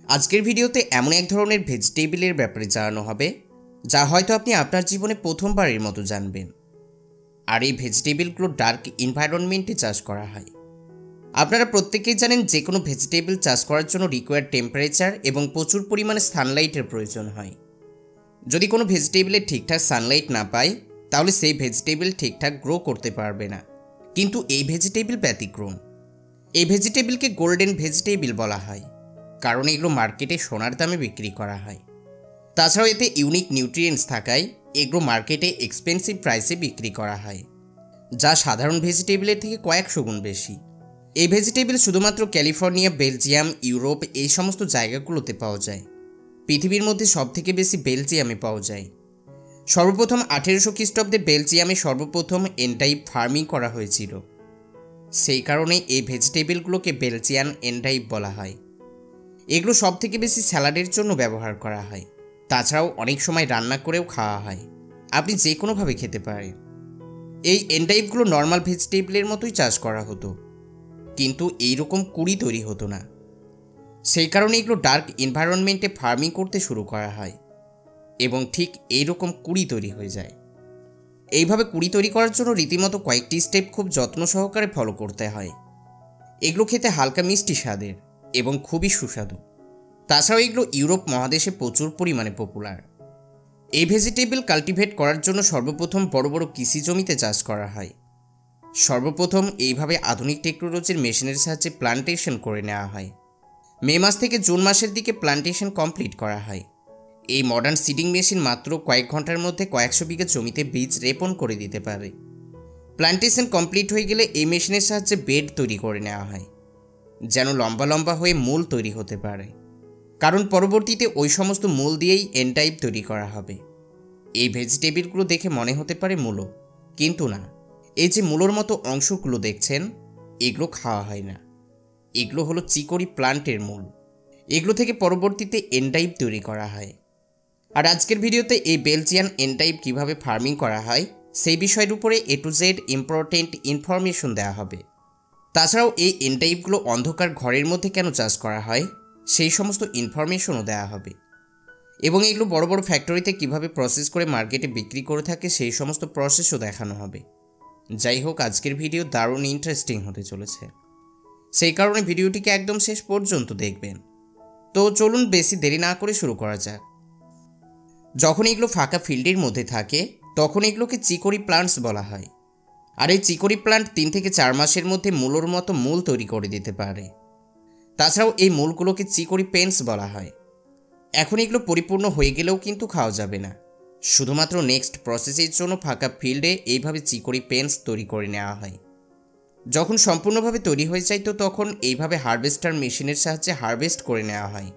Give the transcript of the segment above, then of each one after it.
আজকের ভিডিওতে এমন এক ধরনের ভেজিটেবলের ব্যাপারে জানানো হবে যা হয়তো আপনি আপনার জীবনে প্রথমবারের মতো জানবেন। আর এই ভেজিটেবলগুলো ডার্ক এনভায়রনমেন্টে চাষ করা হয়। আপনারা প্রত্যেকেই জানেন যে কোনো ভেজিটেবল চাষ করার জন্য রিকোয়ার্ড টেম্পারেচার এবং প্রচুর পরিমাণে সানলাইটের প্রয়োজন হয়। যদি কোনো ভেজিটেবলে ঠিকঠাক সানলাইট না পায় তাহলে সেই ভেজিটেবল ঠিকঠাক গ্রো করতে পারবে না। কিন্তু এই ভেজিটেবল ব্যতিক্রম। এই ভেজিটেবলকে গোল্ডেন ভেজিটেবল বলা হয়, কারণ এগুলো মার্কেটে সোনার দামে বিক্রি করা হয়। তাছাড়াও এতে ইউনিক নিউট্রিয়েন্টস থাকায় এগুলো মার্কেটে এক্সপেন্সিভ প্রাইসে বিক্রি করা হয়, যা সাধারণ ভেজিটেবলের থেকে কয়েকশো গুণ বেশি। এই ভেজিটেবল শুধুমাত্র ক্যালিফোর্নিয়া, বেলজিয়াম, ইউরোপ এই সমস্ত জায়গাগুলোতে পাওয়া যায়। পৃথিবীর মধ্যে সবথেকে বেশি বেলজিয়ামে পাওয়া যায়। সর্বপ্রথম 1800 খ্রিস্টাব্দে বেলজিয়ামে সর্বপ্রথম এনটাইপ ফার্মিং করা হয়েছিল। সেই কারণে এই ভেজিটেবলগুলোকে বেলজিয়ান এনটাইপ বলা হয়। এগুলো সবথেকে বেশি স্যালাডের জন্য ব্যবহার করা হয়। তাছাড়াও অনেক সময় রান্না করেও খাওয়া হয়। আপনি যে কোনোভাবে খেতে পারেন। এই এনটাইপগুলো নর্মাল ভেজিটেবলের মতোই চাষ করা হতো, কিন্তু এইরকম কুড়ি তৈরি হতো না। সেই কারণে এগুলো ডার্ক এনভায়রনমেন্টে ফার্মিং করতে শুরু করা হয় এবং ঠিক এইরকম কুড়ি তৈরি হয়ে যায়। এইভাবে কুড়ি তৈরি করার জন্য রীতিমতো কয়েকটি স্টেপ খুব যত্ন সহকারে ফলো করতে হয়। এগুলো খেতে হালকা মিষ্টি স্বাদের এবং খুবই সুস্বাদু। তাছাড়াও এগুলো ইউরোপ মহাদেশে প্রচুর পরিমাণে পপুলার। এই ভেজিটেবল কাল্টিভেট করার জন্য সর্বপ্রথম বড় বড় কৃষি জমিতে চাষ করা হয়। সর্বপ্রথম এইভাবে আধুনিক টেকনোলজির মেশিনের সাহায্যে প্লান্টেশন করে নেওয়া হয়। মে মাস থেকে জুন মাসের দিকে প্লান্টেশন কমপ্লিট করা হয়। এই মডার্ন সিডিং মেশিন মাত্র কয়েক ঘন্টার মধ্যে কয়েকশো বিঘা জমিতে বীজ রোপণ করে দিতে পারে। প্লান্টেশন কমপ্লিট হয়ে গেলে এই মেশিনের সাহায্যে বেড তৈরি করে নেওয়া হয়, যেন লম্বা লম্বা হয়ে মূল তৈরি হতে পারে। কারণ পরবর্তীতে ওই সমস্ত মূল দিয়েই এনটাইপ তৈরি করা হবে। এই ভেজিটেবলগুলো দেখে মনে হতে পারে মূলো, কিন্তু না। এই যে মূলোর মতো অংশগুলো দেখছেন, এগুলো খাওয়া হয় না। এগুলো হলো চিকরি প্লান্টের মূল। এগুলো থেকে পরবর্তীতে এনটাইপ তৈরি করা হয়। আর আজকের ভিডিওতে এই বেলজিয়ান এনটাইপ কিভাবে ফার্মিং করা হয় সেই বিষয়ের উপরে A to Z important information দেওয়া হবে। তাছাড়াও এই এনটাইপগুলো অন্ধকার ঘরের মধ্যে কেন চাষ করা হয় সেই সমস্ত ইনফরমেশনও দেওয়া হবে। এবং এগুলো বড় বড় ফ্যাক্টরিতে কিভাবে প্রসেস করে মার্কেটে বিক্রি করে থাকে সেই সমস্ত প্রসেসও দেখানো হবে। যাই হোক, আজকের ভিডিও দারুণ ইন্টারেস্টিং হতে চলেছে। সেই কারণে ভিডিওটিকে একদম শেষ পর্যন্ত দেখবেন। তো চলুন বেশি দেরি না করে শুরু করা যাক। যখন এগুলো ফাঁকা ফিল্ডের মধ্যে থাকে তখন এগুলোকে চিকরি প্লান্টস বলা হয়। আর এই চিকরি প্লান্ট 3 থেকে 4 মাসের মধ্যে মূলোর মতো মূল তৈরি করে দিতে পারে। তাছাড়াও এই মূলগুলোকে চিকরি পেন্স বলা হয়। এখন এগুলো পরিপূর্ণ হয়ে গেলেও কিন্তু খাওয়া যাবে না। শুধুমাত্র নেক্সট প্রসেসের জন্য ফাঁকা ফিল্ডে এইভাবে চিকরি পেন্স তৈরি করে নেওয়া হয়। যখন সম্পূর্ণভাবে তৈরি হয়ে যায় তো তখন এইভাবে হারভেস্টার মেশিনের সাহায্যে হারভেস্ট করে নেওয়া হয়।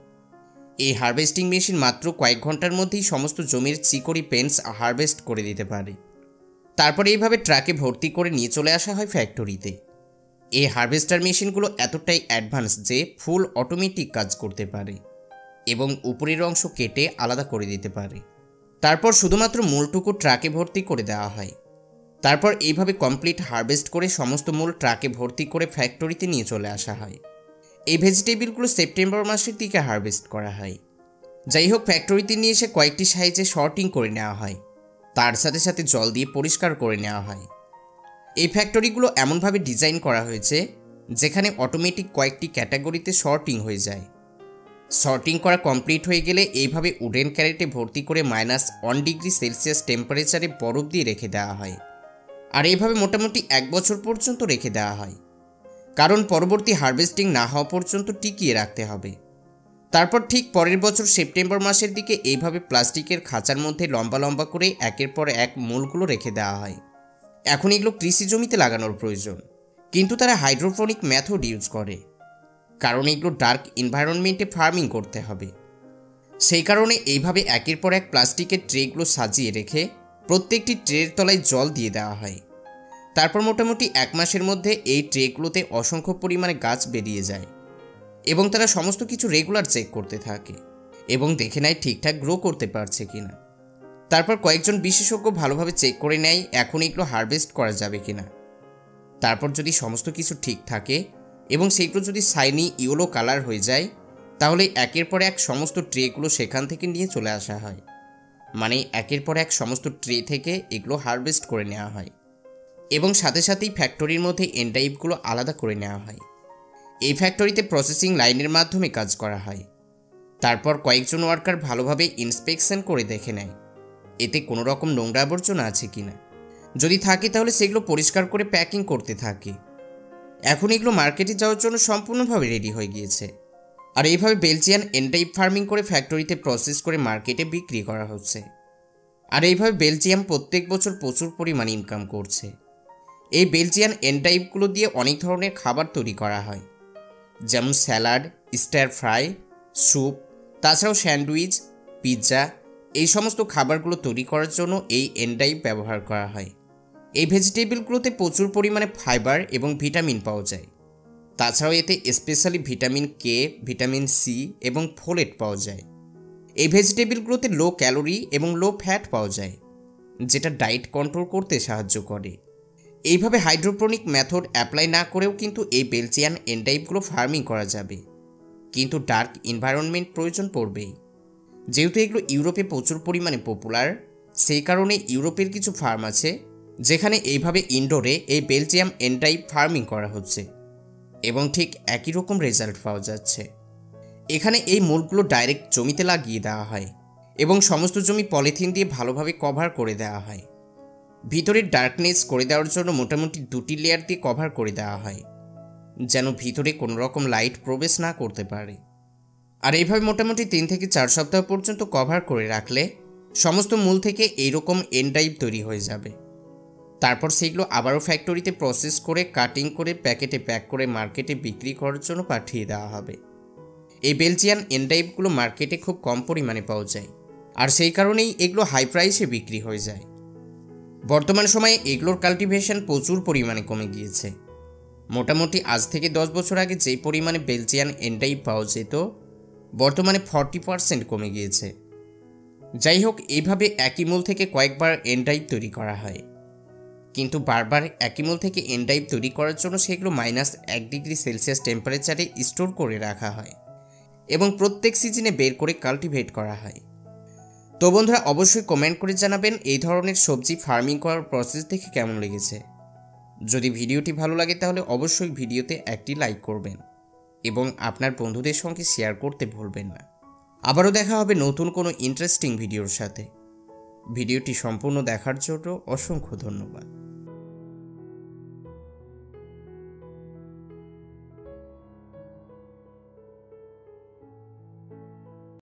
এই হারভেস্টিং মেশিন মাত্র কয়েক ঘন্টার মধ্যেই সমস্ত জমির চিকরি পেন্স হারভেস্ট করে দিতে পারে। তারপরে এইভাবে ট্রাকে ভর্তি করে নিয়ে চলে আসা হয় ফ্যাক্টরিতে। এই হারভেস্টার মেশিনগুলো এতটাই অ্যাডভান্স যে ফুল অটোমেটিক কাজ করতে পারে এবং উপরের অংশ কেটে আলাদা করে দিতে পারে। তারপর শুধুমাত্র মূলটুকু ট্রাকে ভর্তি করে দেওয়া হয়। তারপর এইভাবে কমপ্লিট হারভেস্ট করে সমস্ত মূল ট্রাকে ভর্তি করে ফ্যাক্টরিতে নিয়ে চলে আসা হয়। এই ভেজিটেবলগুলো সেপ্টেম্বর মাসের দিকে হারভেস্ট করা হয়। যাই হোক, ফ্যাক্টরিতে নিয়ে এসে কয়েকটি সাইজে শর্টিং করে নেওয়া হয়। তার সাথে সাথে জল দিয়ে পরিষ্কার করে নেওয়া হয়। এই ফ্যাক্টরিগুলো এমনভাবে ডিজাইন করা হয়েছে যেখানে অটোমেটিক কয়েকটি ক্যাটাগরিতে শর্টিং হয়ে যায়। শর্টিং করা কমপ্লিট হয়ে গেলে এইভাবে উডেন ক্যারেটে ভর্তি করে -1 ডিগ্রি সেলসিয়াস টেম্পারেচারে বরফ দিয়ে রেখে দেওয়া হয়। আর এইভাবে মোটামুটি 1 বছর পর্যন্ত রেখে দেওয়া হয়, কারণ পরবর্তী হারভেস্টিং না হওয়া পর্যন্ত টিকিয়ে রাখতে হবে। তারপর ঠিক পরের বছর সেপ্টেম্বর মাসের দিকে এইভাবে প্লাস্টিকের খাঁচার মধ্যে লম্বা লম্বা করে একের পর এক মূলগুলো রেখে দেওয়া হয়। এখন এগুলো কৃষি জমিতে লাগানোর প্রয়োজন, কিন্তু তারা হাইড্রোপনিক মেথড ইউজ করে, কারণ এগুলো ডার্ক এনভায়রনমেন্টে ফার্মিং করতে হবে। সেই কারণে এইভাবে একের পর এক প্লাস্টিকের ট্রেগুলো সাজিয়ে রেখে প্রত্যেকটি ট্রের তলায় জল দিয়ে দেওয়া হয়। তারপর মোটামুটি 1 মাসের মধ্যে এই ট্রেগুলোতে অসংখ্য পরিমাণে গাছ বেরিয়ে যায় এবং তারা সমস্ত কিছু রেগুলার চেক করতে থাকে এবং দেখে নেয় ঠিকঠাক গ্রো করতে পারছে কিনা। তারপর কয়েকজন বিশেষজ্ঞ ভালোভাবে চেক করে নেয় এখন এগুলো হারভেস্ট করা যাবে কিনা। তারপর যদি সমস্ত কিছু ঠিক থাকে এবং সেগুলো যদি শাইনি ইয়েলো কালার হয়ে যায় তাহলে একের পর এক সমস্ত ট্রেগুলো সেখান থেকে নিয়ে চলে আসা হয়। মানে একের পর এক সমস্ত ট্রে থেকে এগুলো হারভেস্ট করে নেওয়া হয় এবং সাথে সাথেই ফ্যাক্টরির মধ্যে এন্ড টাইপগুলো আলাদা করে নেওয়া হয়। এই ফ্যাক্টরিতে প্রসেসিং লাইনের মাধ্যমে কাজ করা হয়। তারপর কয়েকজন ওয়ার্কার ভালোভাবে ইন্সপেকশন করে দেখে নেয় এতে কোনো রকম নোংরা আবর্জনা আছে কিনা। যদি থাকে তাহলে সেগুলো পরিষ্কার করে প্যাকিং করতে থাকে। এখন এগুলো মার্কেটে যাওয়ার জন্য সম্পূর্ণভাবে রেডি হয়ে গিয়েছে। আর এইভাবে বেলজিয়ান এনটাইপ ফার্মিং করে ফ্যাক্টরিতে প্রসেস করে মার্কেটে বিক্রি করা হচ্ছে। আর এইভাবে বেলজিয়াম প্রত্যেক বছর প্রচুর পরিমাণে ইনকাম করছে। এই বেলজিয়ান এনটাইপগুলো দিয়ে অনেক ধরনের খাবার তৈরি করা হয়, যেমন স্যালাড, স্টার ফ্রাই, স্যুপ, তাছাড়াও স্যান্ডউইচ, পিৎজা, এই সমস্ত খাবারগুলো তৈরি করার জন্য এই এনটাইপ ব্যবহার করা হয়। এই ভেজিটেবলগুলোতে প্রচুর পরিমাণে ফাইবার এবং ভিটামিন পাওয়া যায়। তাছাড়াও এতে specially vitamin K, vitamin C এবং ফোলেট পাওয়া যায়। এই ভেজিটেবলগুলোতে লো ক্যালোরি এবং লো ফ্যাট পাওয়া যায়, যেটা ডায়েট কন্ট্রোল করতে সাহায্য করে। এইভাবে হাইড্রোপনিক মেথড অ্যাপ্লাই না করেও কিন্তু এই বেলজিয়ান এনটাইপগুলো ফার্মিং করা যাবে, কিন্তু ডার্ক এনভায়রনমেন্ট প্রয়োজন পড়বেই। যেহেতু এগুলো ইউরোপে প্রচুর পরিমাণে পপুলার, সেই কারণে ইউরোপের কিছু ফার্ম আছে যেখানে এইভাবে ইনডোরে এই বেলজিয়াম এনটাইপ ফার্মিং করা হচ্ছে এবং ঠিক একই রকম রেজাল্ট পাওয়া যাচ্ছে। এখানে এই মূলগুলো ডাইরেক্ট জমিতে লাগিয়ে দেওয়া হয় এবং সমস্ত জমি পলিথিন দিয়ে ভালোভাবে কভার করে দেওয়া হয়। ভিতরের ডার্কনেস করে দেওয়ার জন্য মোটামুটি 2টি লেয়ার দিয়ে কভার করে দেওয়া হয়, যেন ভিতরে কোনো রকম লাইট প্রবেশ না করতে পারে। আর এইভাবে মোটামুটি 3 থেকে 4 সপ্তাহ পর্যন্ত কভার করে রাখলে সমস্ত মূল থেকে এইরকম এনটাইপ তৈরি হয়ে যাবে। তারপর সেগুলো আবারও ফ্যাক্টরিতে প্রসেস করে কাটিং করে প্যাকেটে প্যাক করে মার্কেটে বিক্রি করার জন্য পাঠিয়ে দেওয়া হবে। এই বেলজিয়ান এনটাইপগুলো মার্কেটে খুব কম পরিমাণে পাওয়া যায়, আর সেই কারণেই এগুলো হাই প্রাইসে বিক্রি হয়ে যায়। বর্তমান সময়ে এগুলোর কাল্টিভেশন প্রচুর পরিমাণে কমে গিয়েছে। মোটামুটি আজ থেকে 10 বছর আগে যেই পরিমাণে বেলজিয়ান এনটাইপ পাওয়া যেত, বর্তমানে 40% কমে গিয়েছে। যাই হোক, এইভাবে একই মূল থেকে কয়েকবার এনটাইপ তৈরি করা হয়, কিন্তু বারবার একই মূল থেকে এনটাইপ তৈরি করার জন্য সেগুলো -1°C টেম্পারেচারে স্টোর করে রাখা হয় এবং প্রত্যেক সিজনে বের করে কাল্টিভেট করা হয়। তো বন্ধুরা, অবশ্যই কমেন্ট করে জানাবেন এই ধরনের সবজি ফার্মিং করার প্রসেস দেখে কেমন লেগেছে। যদি ভিডিওটি ভালো লাগে তাহলে অবশ্যই ভিডিওতে একটি লাইক করবেন এবং আপনার বন্ধুদের সঙ্গে শেয়ার করতে ভুলবেন না। আবারও দেখা হবে নতুন কোনো ইন্টারেস্টিং ভিডিওর সাথে। ভিডিওটি সম্পূর্ণ দেখার জন্য অসংখ্য ধন্যবাদ।